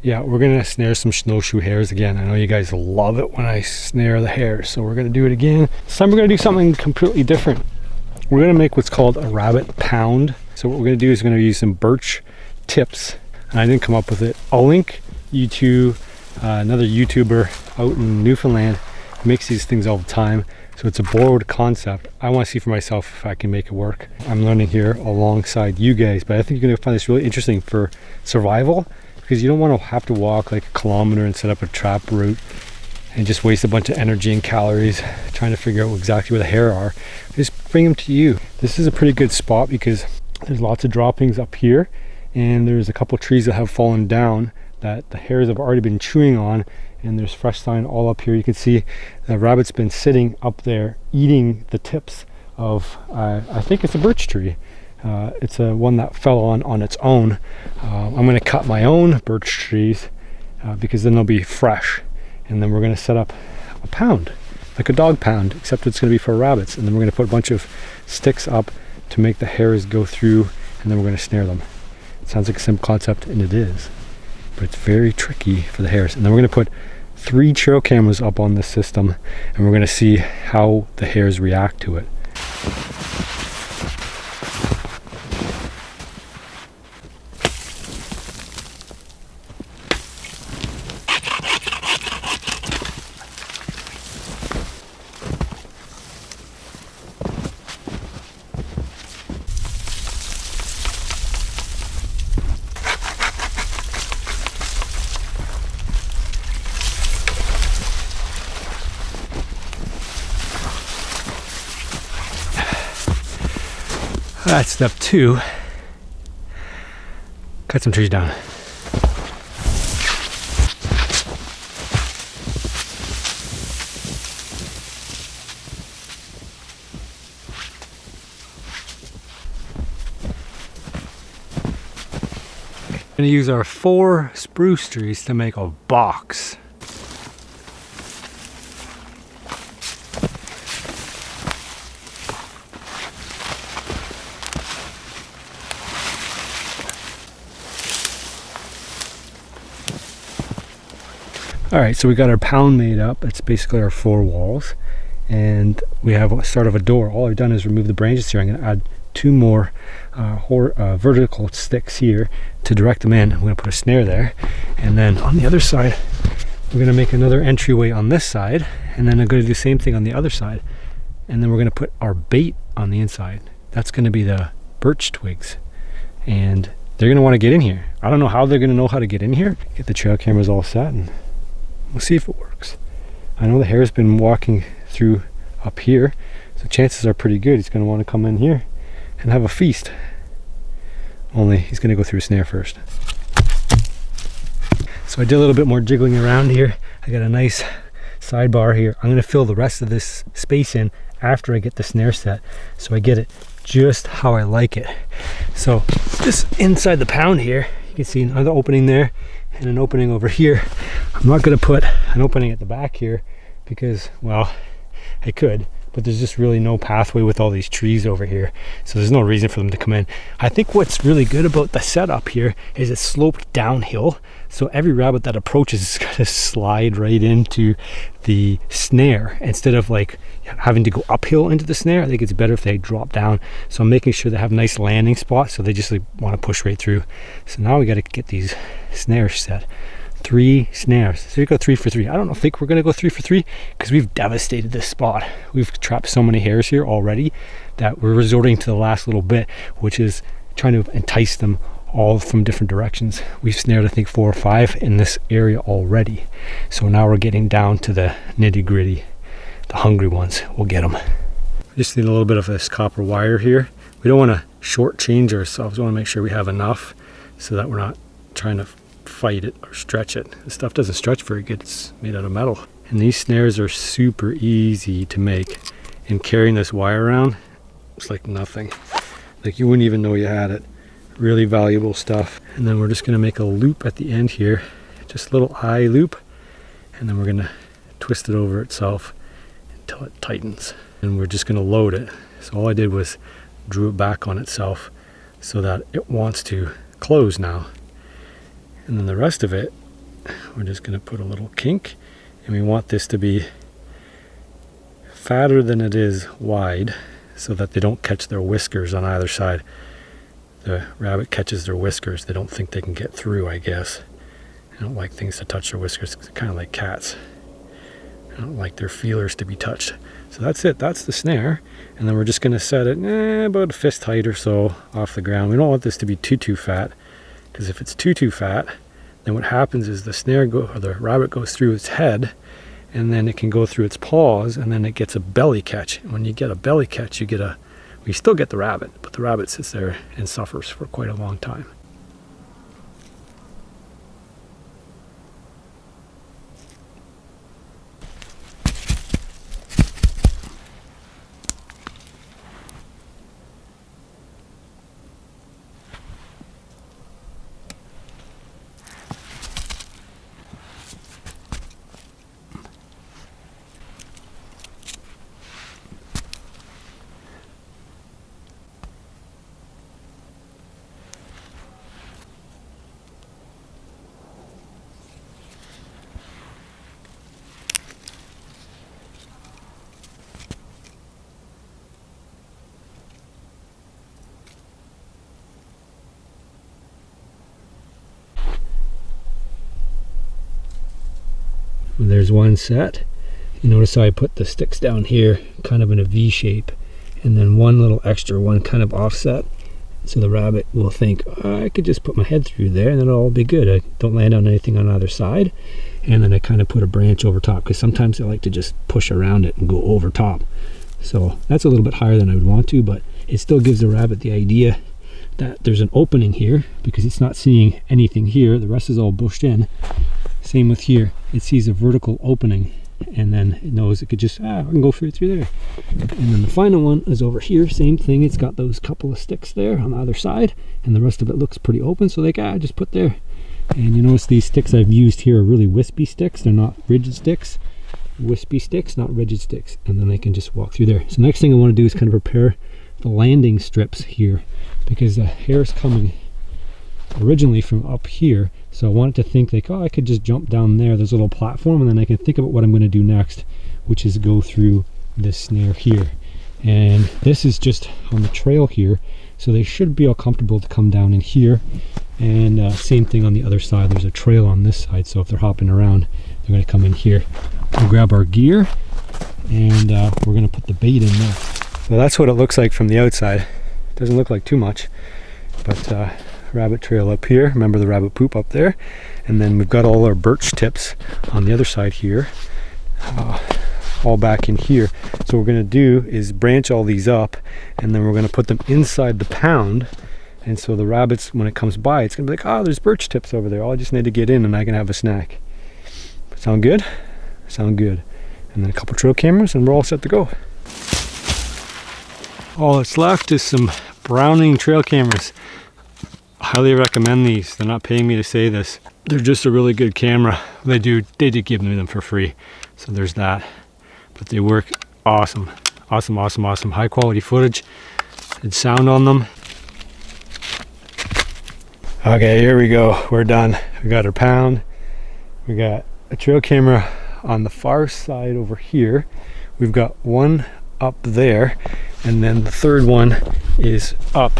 Yeah, we're gonna snare some snowshoe hares again. I know you guys love it when I snare the hares, so we're gonna do it again. This time we're gonna do something completely different. We're gonna make what's called a rabbit pound. So what we're gonna do is we're gonna use some birch tips. And I didn't come up with it. I'll link you to another YouTuber out in Newfoundland who makes these things all the time. So it's a borrowed concept. I want to see for myself if I can make it work. I'm learning here alongside you guys, but I think you're gonna find this really interesting for survival, because you don't want to have to walk like a kilometer and set up a trap route and just waste a bunch of energy and calories trying to figure out exactly where the hare are. Just bring them to you. This is a pretty good spot because there's lots of droppings up here, and there's a couple trees that have fallen down that the hares have already been chewing on, and there's fresh sign all up here. You can see the rabbit's been sitting up there eating the tips of, I think it's a birch tree. It's a one that fell on its own. I'm going to cut my own birch trees because then they'll be fresh, and then we're going to set up a pound, like a dog pound, except it's going to be for rabbits. And then we're going to put a bunch of sticks up to make the hares go through, and then we're going to snare them. It sounds like a simple concept, and it is, but it's very tricky for the hares. And then we're going to put 3 trail cameras up on this system, and we're going to see how the hares react to it. That's step 2. Cut some trees down. I'm going to use our 4 spruce trees to make a box. Alright, so we got our pound made up. It's basically our 4 walls, and we have a start of a door. All I've done is remove the branches here. I'm going to add 2 more vertical sticks here to direct them in. I'm going to put a snare there, and then on the other side we're going to make another entryway on this side, and then I'm going to do the same thing on the other side, and then we're going to put our bait on the inside. That's going to be the birch twigs, and they're going to want to get in here. I don't know how they're going to know how to get in here. Get the trail cameras all set, and we'll see if it works. I know the hare's been walking through up here, so chances are pretty good he's going to want to come in here and have a feast. Only he's going to go through a snare first. So I did a little bit more jiggling around here. I got a nice sidebar here. I'm going to fill the rest of this space in after I get the snare set, so I get it just how I like it. So just inside the pound here, you can see another opening there and an opening over here. I'm not going to put an opening at the back here because, well, I could, but there's just really no pathway with all these trees over here, so there's no reason for them to come in. I think what's really good about the setup here is it's sloped downhill, so every rabbit that approaches is going to slide right into the snare instead of like having to go uphill into the snare. I think it's better if they drop down, so I'm making sure they have nice landing spots so they just like want to push right through. So now we got to get these snares set. 3 snares, so we go 3 for 3. I don't think we're going to go 3 for 3 because we've devastated this spot. We've trapped so many hares here already that we're resorting to the last little bit, which is trying to entice them all from different directions. We've snared I think 4 or 5 in this area already, so now we're getting down to the nitty-gritty. The hungry ones, we'll get them. Just need a little bit of this copper wire here. We don't want to shortchange ourselves. We want to make sure we have enough so that we're not trying to fight it or stretch it. This stuff doesn't stretch very good. It's made out of metal, and these snares are super easy to make, and carrying this wire around, it's like nothing. Like you wouldn't even know you had it. Really valuable stuff. And then we're just going to make a loop at the end here, just a little eye loop, and then we're going to twist it over itself until it tightens, and we're just going to load it. So all I did was drew it back on itself so that it wants to close now. And then the rest of it, we're just going to put a little kink, and we want this to be fatter than it is wide so that they don't catch their whiskers on either side. The rabbit catches their whiskers. They don't think they can get through, I guess. They don't like things to touch their whiskers. It's kind of like cats. They don't like their feelers to be touched. So that's it. That's the snare. And then we're just going to set it about a fist height or so off the ground. We don't want this to be too fat, because if it's too fat, then what happens is the snare or the rabbit goes through its head, and then it can go through its paws, and then it gets a belly catch. And when you get a belly catch, you still get the rabbit, but the rabbit sits there and suffers for quite a long time. When there's one set, you notice how I put the sticks down here kind of in a V shape, and then one little extra one kind of offset, so the rabbit will think, oh, I could just put my head through there and it'll all be good. I don't land on anything on either side. And then I kind of put a branch over top, because sometimes I like to just push around it and go over top. So that's a little bit higher than I would want to, but it still gives the rabbit the idea that there's an opening here, because it's not seeing anything here. The rest is all bushed in. Same with here. It sees a vertical opening, and then it knows it could just, I can go through there. And then the final one is over here. Same thing. It's got those couple of sticks there on the other side, and the rest of it looks pretty open, so they just put there. And you notice these sticks I've used here are really wispy sticks. They're not rigid sticks. Wispy sticks, not rigid sticks. And then they can just walk through there. So next thing I want to do is kind of prepare the landing strips here, because the hare's coming originally from up here. So I wanted to think like, oh, I could just jump down there. There's a little platform, and then I can think about what I'm going to do next, which is go through this snare here. And this is just on the trail here, so they should be all comfortable to come down in here. And same thing on the other side. There's a trail on this side, so if they're hopping around, they're going to come in here. We'll grab our gear, and we're going to put the bait in there. So that's what it looks like from the outside. Doesn't look like too much, but rabbit trail up here. Remember the rabbit poop up there. And then we've got all our birch tips on the other side here, all back in here. So what we're going to do is branch all these up, and then we're going to put them inside the pound. And so the rabbits, when it comes by, it's going to be like, oh, there's birch tips over there. Oh, I just need to get in and I can have a snack. Sound good? Sound good. And then a couple trail cameras and we're all set to go. All that's left is some Browning trail cameras. Highly recommend these. They're not paying me to say this. They're just a really good camera. They did give me them for free, so there's that. But they work awesome. Awesome. High quality footage and sound on them. Okay, here we go. We're done. We got our pound. We got a trail camera on the far side over here. We've got one up there, and then the third one is up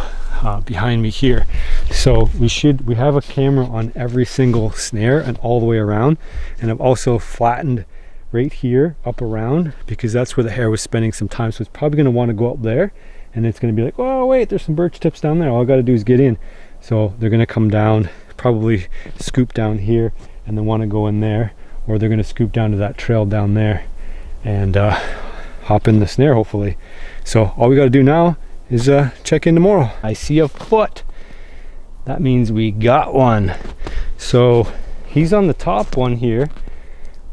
behind me here. So we have a camera on every single snare and all the way around. And I've also flattened right here up around, because that's where the hare was spending some time. So it's probably going to want to go up there, and it's going to be like, oh wait, there's some birch tips down there. All I got to do is get in. So they're going to come down, probably scoop down here, and then want to go in there, or they're going to scoop down to that trail down there and hop in the snare, hopefully. So all we got to do now is check in tomorrow. I see a foot. That means we got one. So he's on the top one here,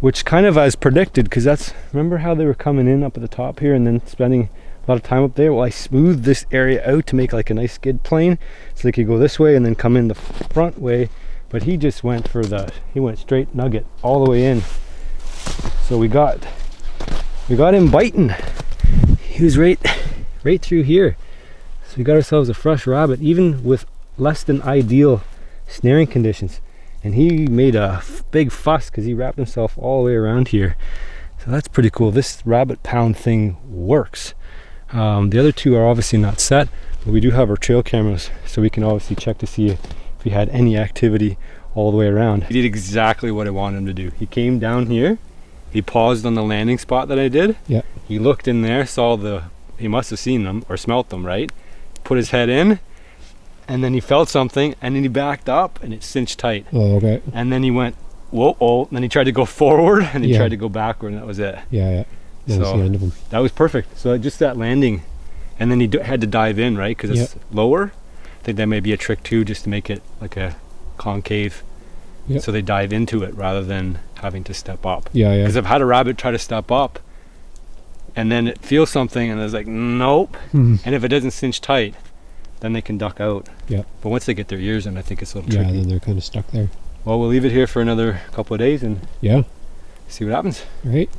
which kind of as predicted, because that's, remember how they were coming in up at the top here and then spending a lot of time up there? Well, I smoothed this area out to make like a nice skid plane, so they could go this way and then come in the front way. But he just went he went straight nugget all the way in. So we got him biting. He was right through here. So we got ourselves a fresh rabbit, even with less than ideal snaring conditions. and he made a big fuss because he wrapped himself all the way around here. So that's pretty cool. This rabbit pound thing works. The other two are obviously not set, but we do have our trail cameras, so we can obviously check to see if we had any activity all the way around. He did exactly what I wanted him to do. He came down here, he paused on the landing spot that I did. Yeah. He looked in there, he must have seen them or smelt them, right? Put his head in, and then he felt something, and then he backed up and it cinched tight. Oh, okay. And then he went, whoa, oh, and then he tried to go forward and he tried to go backward, and that was it. Yeah. That was the end of him. That was perfect. So just that landing, and then he had to dive in, right? Because it's lower. I think that may be a trick too, just to make it like a concave. So they dive into it rather than having to step up. Yeah. Because I've had a rabbit try to step up, and then it feels something, and it's like, nope. And if it doesn't cinch tight, then they can duck out. Yeah. But once they get their ears in, I think it's a little tricky. tricky. Then they're kind of stuck there. Well, we'll leave it here for another couple of days and see what happens. Right.